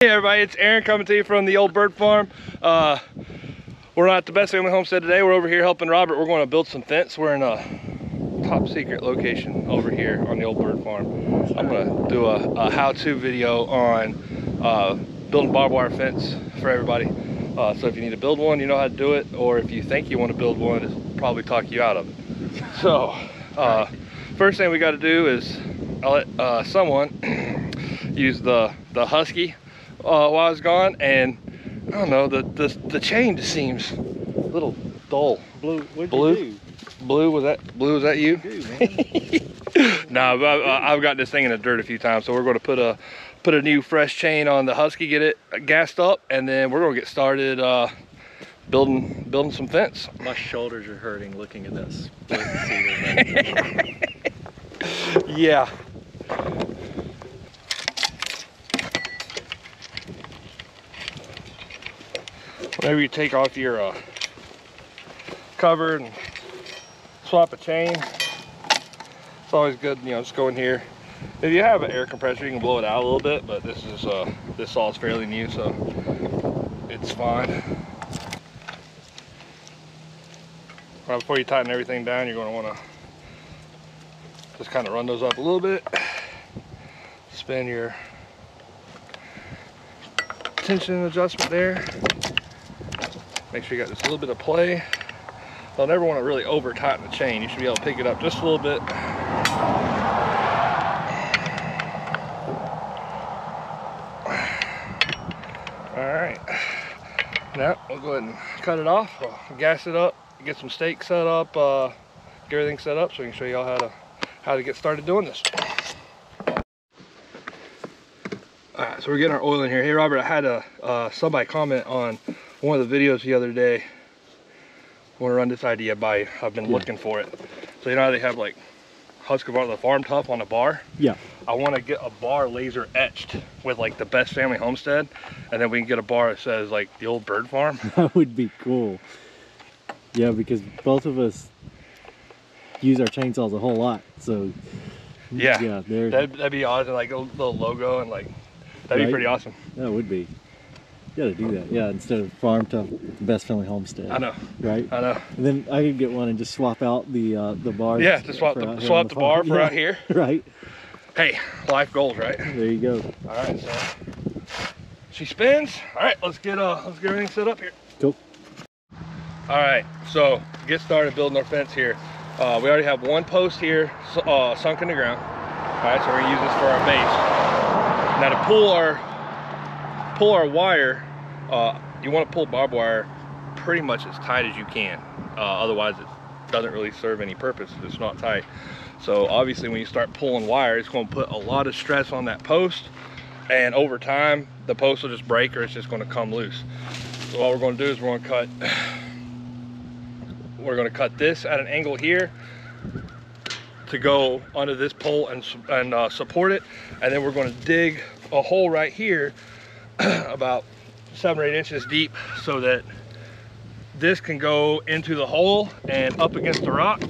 Hey everybody, it's Aaron coming to you from the old Byrd farm. We're not at the Best Family Homestead today. We're over here helping Robert. We're going to build some fence. We're in a top secret location over here on the old Byrd farm. I'm going to do a how-to video on building barbed wire fence for everybody. So if you need to build one, you know how to do it, or if you think you want to build one, it'll probably talk you out of it. So first thing we got to do is I'll let someone use the Husky while I was gone, and I don't know, the chain just seems a little dull. Blue, what'd you do? Blue, was that you? No, I've got this thing in the dirt a few times, so we're going to put a new fresh chain on the Husky, get it gassed up, and then we're going to get started building some fence. My shoulders are hurting looking at this. Yeah. Whenever you take off your cover and swap a chain, it's always good, you know, just go in here. If you have an air compressor, you can blow it out a little bit, but this saw is fairly new, so it's fine. Right before you tighten everything down, you're going to want to just kind of run those up a little bit. Spin your tension adjustment there. Make sure you got just a little bit of play. Don't ever want to really over tighten the chain. You should be able to pick it up just a little bit. Alright, now we'll go ahead and cut it off. We'll gas it up, get some stakes set up, get everything set up so we can show y'all how to get started doing this. Alright, so we're getting our oil in here. Hey Robert, I had somebody comment on one of the videos the other day. I want to run this idea by you. I've been looking for it. So you know how they have like Husqvarna, the farm tough on a bar? Yeah. I want to get a bar laser etched with like the Best Family Homestead, and then we can get a bar that says like the old Byrd farm. That would be cool. Yeah, because both of us use our chainsaws a whole lot, so yeah, that'd be awesome. Like a little logo and like that'd be pretty awesome. That would be. You gotta do that, yeah, instead of farm tough, the Best Family Homestead. I know. Right? I know. And then I could get one and just swap out the bars. Yeah, just swap the bar for out here. Right. Hey, life goals, right? There you go. All right, so she spins. All right, let's get everything set up here. Cool. All right, so get started building our fence here. We already have one post here sunk in the ground. All right, so we're gonna use this for our base. Now to pull our wire, you want to pull barbed wire pretty much as tight as you can. Otherwise, it doesn't really serve any purpose if it's not tight. So obviously, when you start pulling wire, it's going to put a lot of stress on that post, and over time, the post will just break or it's just going to come loose. So what we're going to do is we're going to cut this at an angle here to go under this pole and support it, and then we're going to dig a hole right here about 7 or 8 inches deep so that this can go into the hole and up against the rock,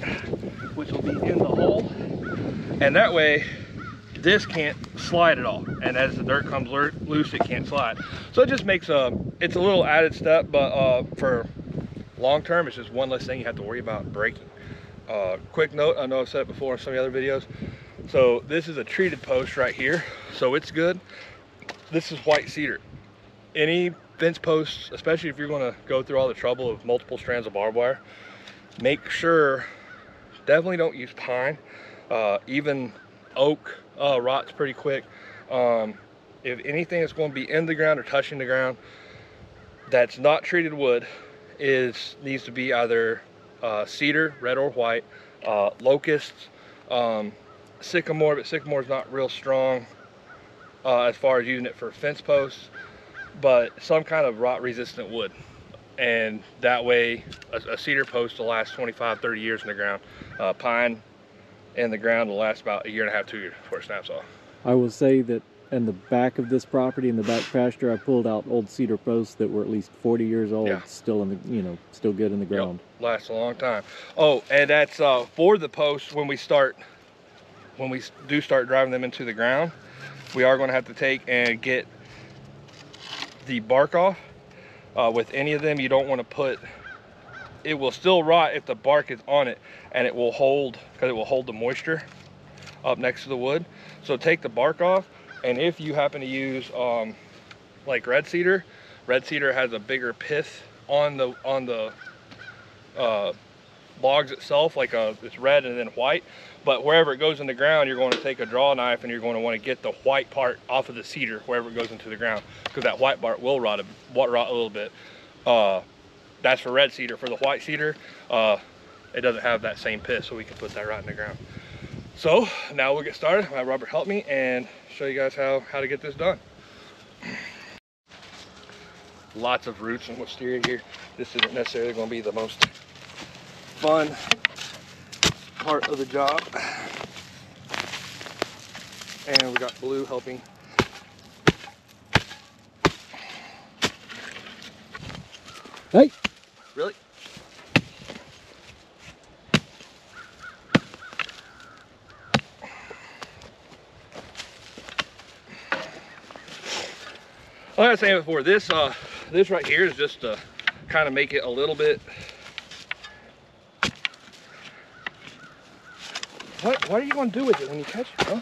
which will be in the hole, and that way this can't slide at all, and as the dirt comes loose, it can't slide. So it just makes it's a little added step, but for long term, it's just one less thing you have to worry about breaking. Quick note, I know I've said it before in some of the other videos, so this is a treated post right here, so it's good. This is white cedar. Any fence posts, especially if you're going to go through all the trouble of multiple strands of barbed wire, make sure, definitely don't use pine. Even oak rots pretty quick. If anything is going to be in the ground or touching the ground that's not treated wood, needs to be either cedar, red or white, locusts, sycamore, but sycamore is not real strong as far as using it for fence posts, but some kind of rot resistant wood, and that way a cedar post will last 25-30 years in the ground. Pine in the ground will last about 1.5 years, 2 years before it snaps off. I will say that in the back of this property, in the back pasture, I pulled out old cedar posts that were at least 40 years old, still in the, still good in the ground. Yep. Lasts a long time. Oh, and that's for the posts. When we do start driving them into the ground, we are going to have to take and get the bark off. With any of them, you don't want to put, it will still rot if the bark is on it, and it will hold, because it will hold the moisture up next to the wood. So take the bark off, and if you happen to use like red cedar has a bigger pith on the logs itself, like it's red and then white. But wherever it goes in the ground, you're going to take a draw knife and you're going to want to get the white part off of the cedar wherever it goes into the ground, because that white part will rot a little bit. That's for red cedar. For the white cedar, it doesn't have that same pith, so we can put that right in the ground. So now we'll get started. I'll have Robert help me and show you guys how to get this done. Lots of roots and wisteria here. This isn't necessarily going to be the most fun part of the job. And we got Blue helping. Hey! Really? Like I was saying before, this right here is just to kind of make it a little bit. What are you going to do with it when you catch it, huh?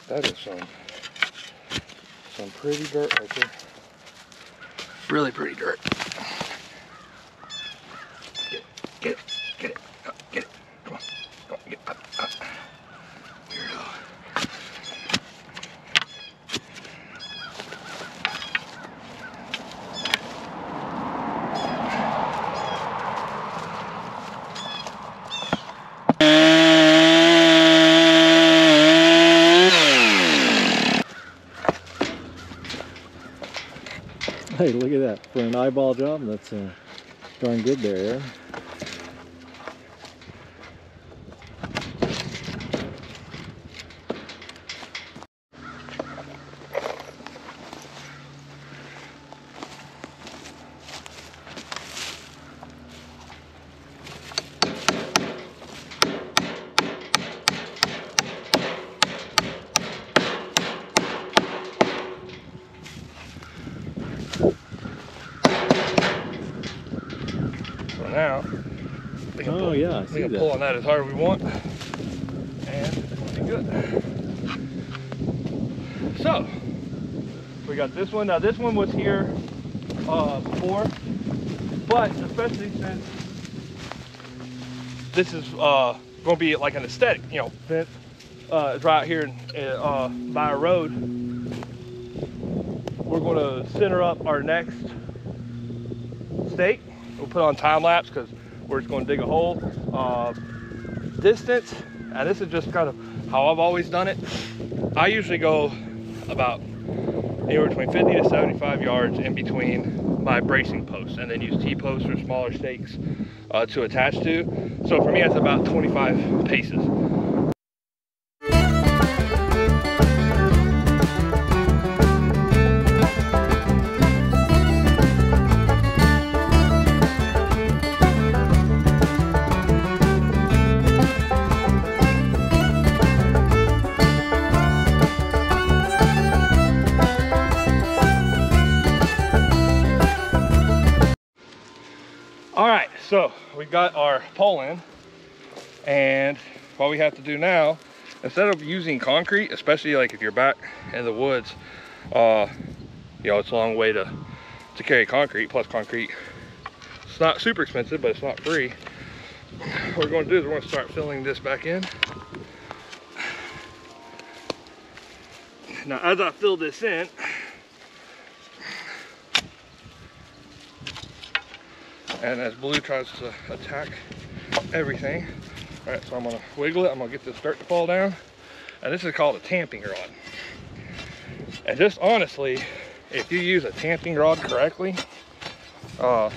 That is some pretty dirt right there. Really pretty dirt. Get it, get it, get it. Come on, get up. Weirdo. Hey, look at that. For an eyeball job, that's darn good there, Aaron. Now, we can pull on that as hard as we want, and it's looking good. So, we got this one. Now, this one was here before, but especially since this is going to be like an aesthetic, you know, fence. It's right here by a road. We're going to center up our next stake. We'll put on time lapse because we're just going to dig a hole. Distance, and this is just kind of how I've always done it. I usually go about anywhere between 50 to 75 yards in between my bracing posts, and then use T-posts or smaller stakes to attach to. So for me, that's about 25 paces. All right, so we got our pole in, and what we have to do now, instead of using concrete, especially like if you're back in the woods, you know, it's a long way to carry concrete. Plus concrete, it's not super expensive, but it's not free. What we're going to do is we're going to start filling this back in. Now, as I fill this in, and as Blue tries to attack everything, all right, so I'm gonna wiggle it. I'm gonna get this dirt to fall down. And this is called a tamping rod. And just honestly, if you use a tamping rod correctly,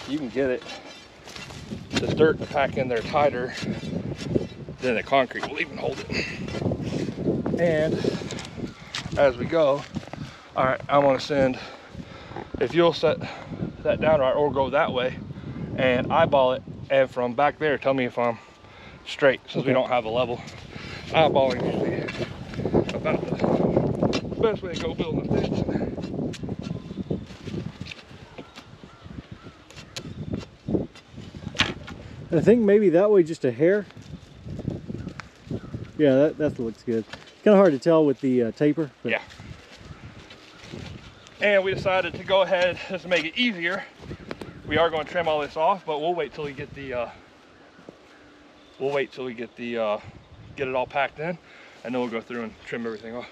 you can get this dirt to pack in there tighter than the concrete will even hold it. And as we go, all right, I'm gonna send, if you'll set that down right or go that way, and eyeball it, and from back there tell me if I'm straight, since we don't have a level. Eyeballing usually about the best way to go building a fence. I think maybe that way just a hair. Yeah, that looks good. Kind of hard to tell with the taper. But. Yeah. And we decided to go ahead, just to make it easier, we are going to trim all this off, but we'll wait till we get the get it all packed in, and then we'll go through and trim everything off.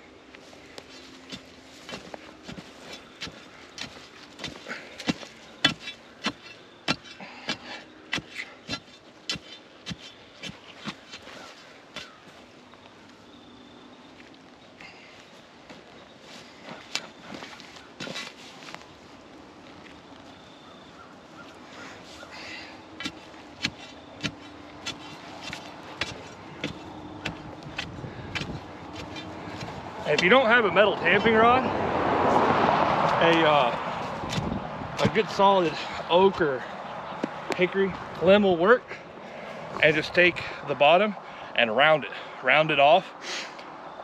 If you don't have a metal tamping rod, a good solid oak or hickory limb will work. And just take the bottom and round it off,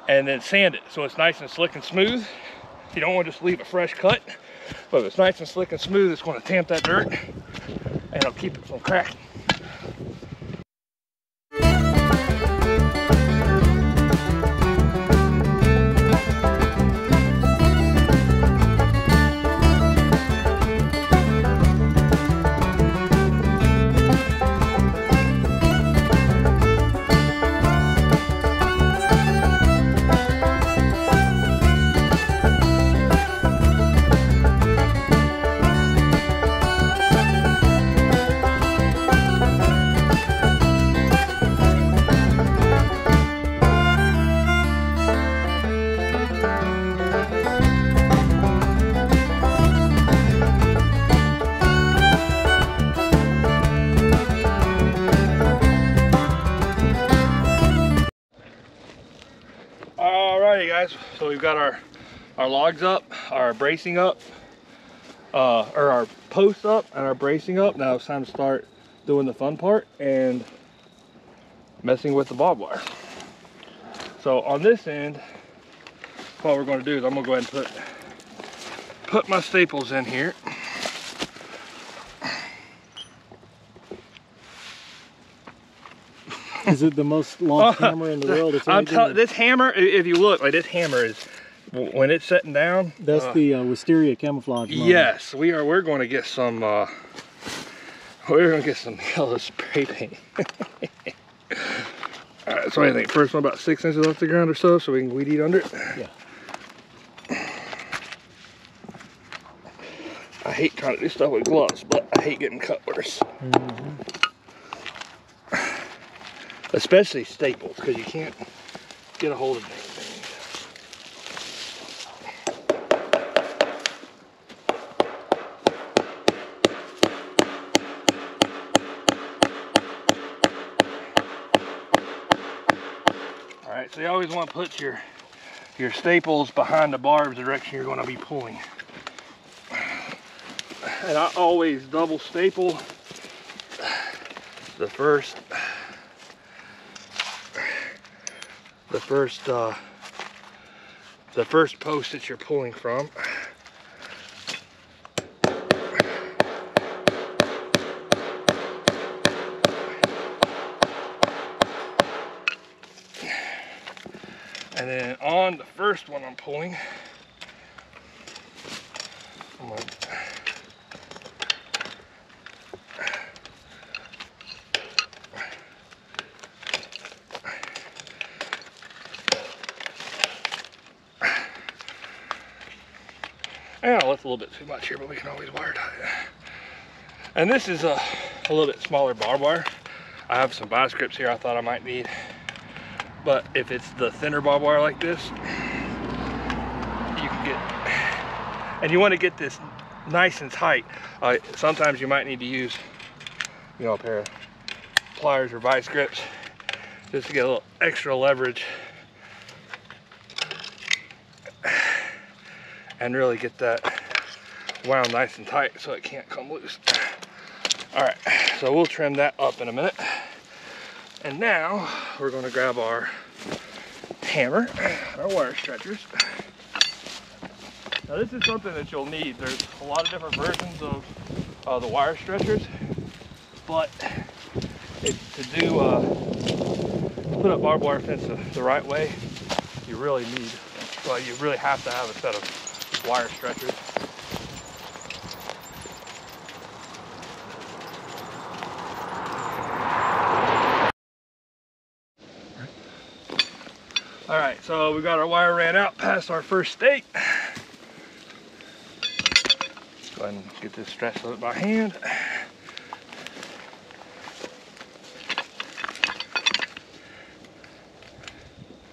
and then sand it so it's nice and slick and smooth. You don't want to just leave a fresh cut, but if it's nice and slick and smooth, it's going to tamp that dirt and it'll keep it from cracking. Alrighty guys, so we've got our logs up, our bracing up, or our posts up and our bracing up. Now it's time to start doing the fun part and messing with the barbed wire. So on this end, what we're going to do is I'm going to go ahead and put my staples in here. Is it the most launched hammer in the world? This hammer, if you look, like this hammer is, when it's sitting down. That's the Wisteria camouflage model. Yes, we're going to get some. We're going to get some yellow spray paint. All right, so I think first one about 6 inches off the ground or so we can weed eat under it. Yeah. I hate trying to do stuff with gloves, but I hate getting cut worse. Mm-hmm. Especially staples, because you can't get a hold of anything. All right, so you always want to put your staples behind the barbs the direction you're going to be pulling. And I always double staple the first post that you're pulling from. And then on the first one I'm pulling, I'm gonna that's a little bit too much here, but we can always wire tie it. And this is a little bit smaller barbed wire. I have some vice grips here I thought I might need. But if it's the thinner barbed wire like this, you can get, and you want to get this nice and tight. Sometimes you might need to use, a pair of pliers or vice grips just to get a little extra leverage and really get that wound nice and tight so it can't come loose. All right, so we'll trim that up in a minute. And now we're going to grab our hammer, our wire stretchers. Now this is something that you'll need. There's a lot of different versions of the wire stretchers, but to put up barbed wire fence the right way, you really have to have a set of wire stretchers. All right, so we got our wire ran out past our first stake. Go ahead and get this stretched out by hand.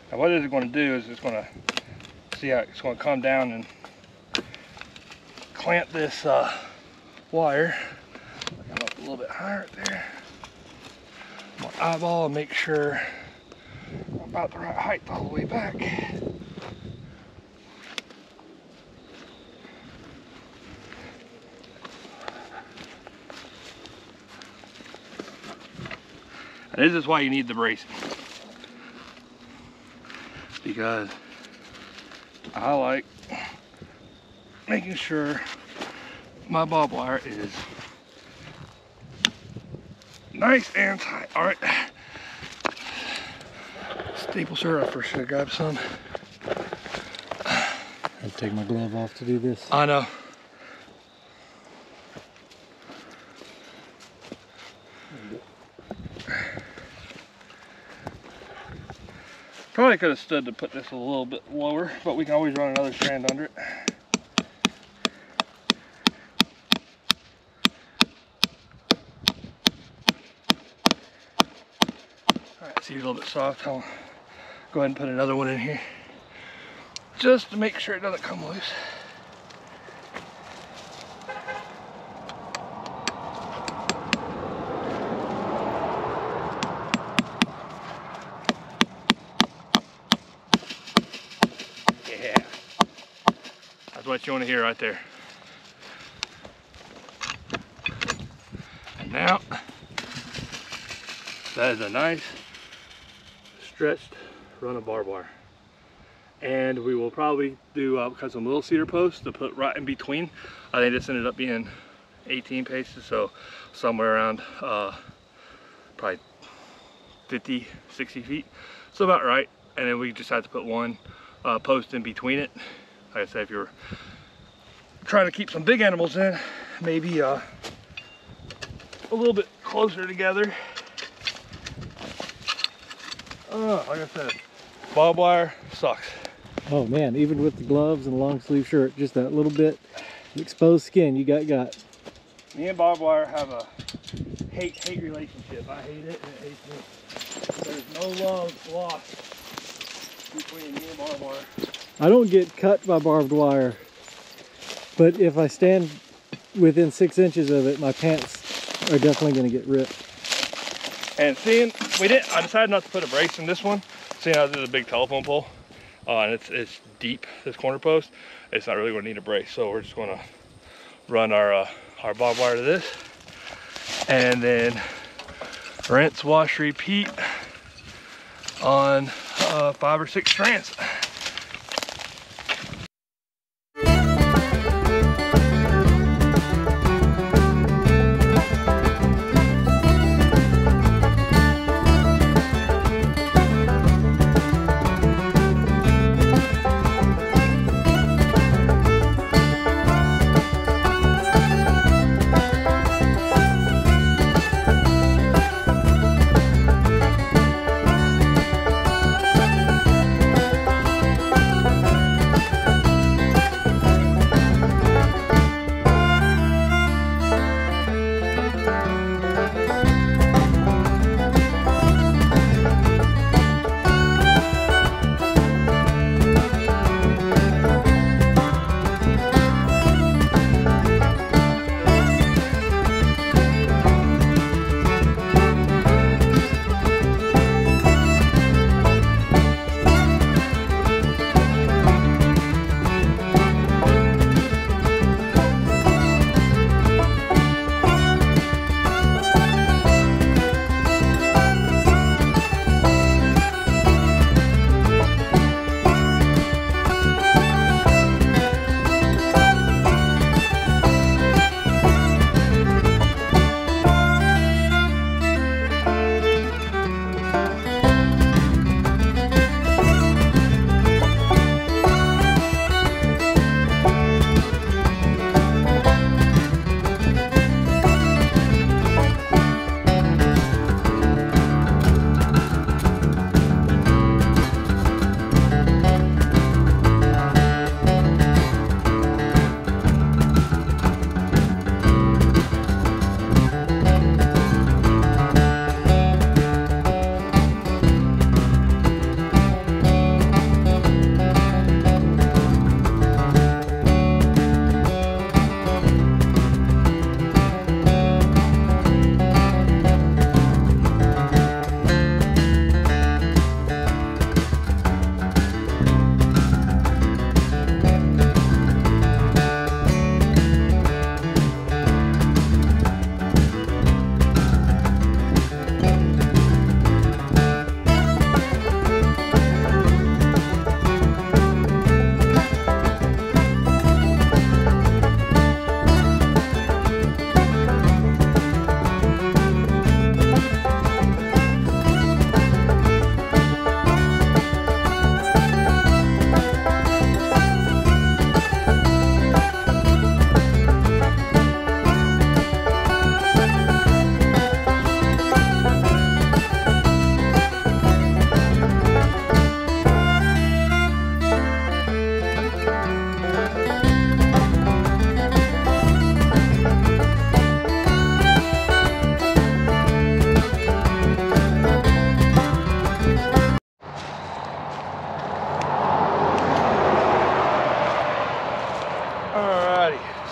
Now what it's going to do is it's going to, see how it's going to come down and clamp this wire. Come up a little bit higher right there. I'm going to eyeball and make sure I'm about the right height all the way back. And this is why you need the bracing, because I like making sure my barbed wire is nice and tight. All right, staple syrup. I should have grabbed some. I'll take my glove off to do this. I know. Probably could have stood to put this a little bit lower, but we can always run another strand under it. Alright, see, you're a little bit soft. I'll go ahead and put another one in here, just to make sure it doesn't come loose. That's what you want to hear right there. And now, that is a nice stretched run of barbed wire. And we will probably do cut some little cedar posts to put right in between. I think this ended up being 18 paces, so somewhere around probably 50, 60 feet. So about right. And then we just have to put one post in between it. Like I said, if you're trying to keep some big animals in, maybe a little bit closer together. Like I said, barbed wire sucks. Oh man, even with the gloves and long sleeve shirt, just that little bit exposed skin you got. Me and barbed wire have a hate relationship. I hate it and it hates me. There's no love lost between me and barbed wire. I don't get cut by barbed wire, but if I stand within 6 inches of it, my pants are definitely going to get ripped. And seeing, I decided not to put a brace in this one, seeing how this is a big telephone pole, and it's deep, this corner post, it's not really going to need a brace. So we're just going to run our barbed wire to this, and then rinse, wash, repeat on 5 or 6 strands.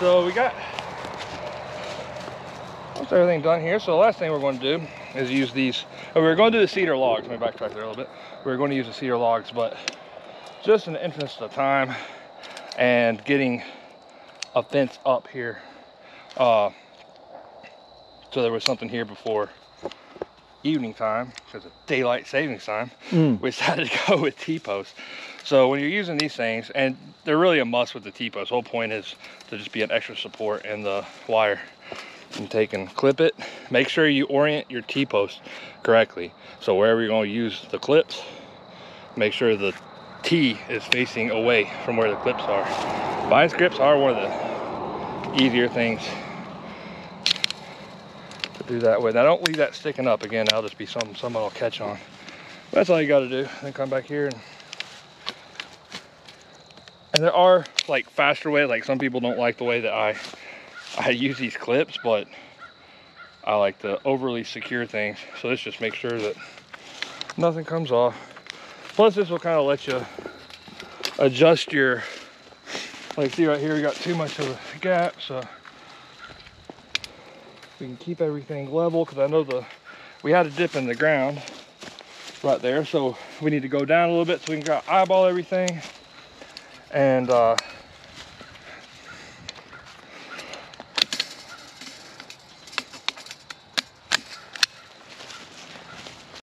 So we got almost everything done here. So the last thing we're going to do is use these. We were going to do the cedar logs. Let me backtrack there a little bit. We were going to use the cedar logs, but just in the interest of time and getting a fence up here, so there was something here before evening time because of daylight savings time. We decided to go with T-posts. So when you're using these things, and they're really a must with the T-posts, the whole point is to just be an extra support in the wire. And take and clip it. Make sure you orient your T-post correctly. So wherever you're going to use the clips, make sure the T is facing away from where the clips are. Vice grips are one of the easier things to do that with. Now don't leave that sticking up. Again, that'll just be something someone will catch on. But that's all you got to do. Then come back here and there are like faster ways. Like some people don't like the way that I use these clips, but I like to overly secure things. So this just makes sure that nothing comes off. Plus this will kind of let you adjust your, like see right here, we got too much of a gap. So we can keep everything level, because I know we had a dip in the ground right there. So we need to go down a little bit so we can eyeball everything. And